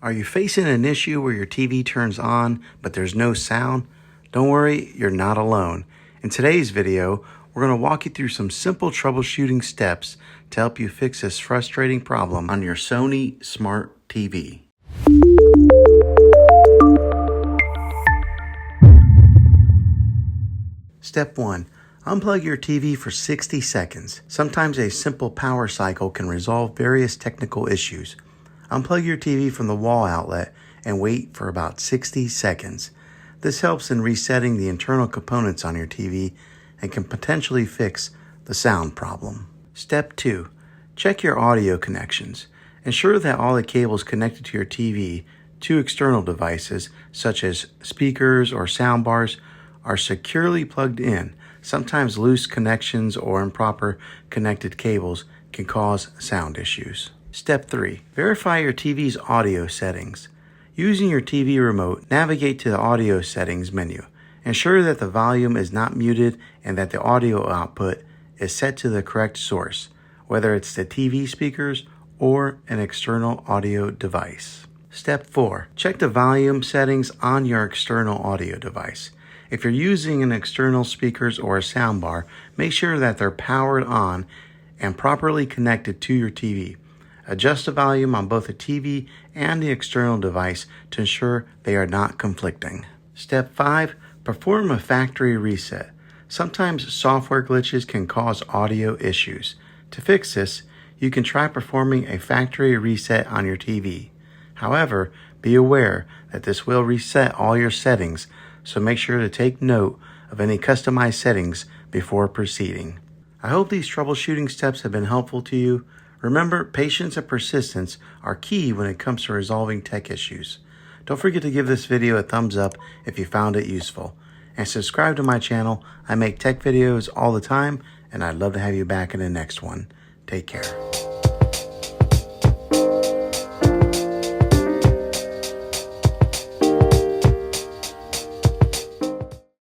Are you facing an issue where your TV turns on, but there's no sound? Don't worry, you're not alone. In today's video, we're going to walk you through some simple troubleshooting steps to help you fix this frustrating problem on your Sony Smart TV. Step 1. Unplug your TV for 60 seconds. Sometimes a simple power cycle can resolve various technical issues. Unplug your TV from the wall outlet and wait for about 60 seconds. This helps in resetting the internal components on your TV and can potentially fix the sound problem. Step 2. Check your audio connections. Ensure that all the cables connected to your TV to external devices, such as speakers or sound bars, are securely plugged in. Sometimes loose connections or improper connected cables can cause sound issues. Step 3. Verify your TV's audio settings. Using your TV remote, navigate to the audio settings menu. Ensure that the volume is not muted and that the audio output is set to the correct source, whether it's the TV speakers or an external audio device. Step 4. Check the volume settings on your external audio device. If you're using an external speakers or a soundbar, make sure that they're powered on and properly connected to your TV. Adjust the volume on both the TV and the external device to ensure they are not conflicting. Step 5. Perform a factory reset. Sometimes software glitches can cause audio issues. To fix this, you can try performing a factory reset on your TV. However, be aware that this will reset all your settings, so make sure to take note of any customized settings before proceeding. I hope these troubleshooting steps have been helpful to you. Remember, patience and persistence are key when it comes to resolving tech issues. Don't forget to give this video a thumbs up if you found it useful. And subscribe to my channel. I make tech videos all the time, and I'd love to have you back in the next one. Take care.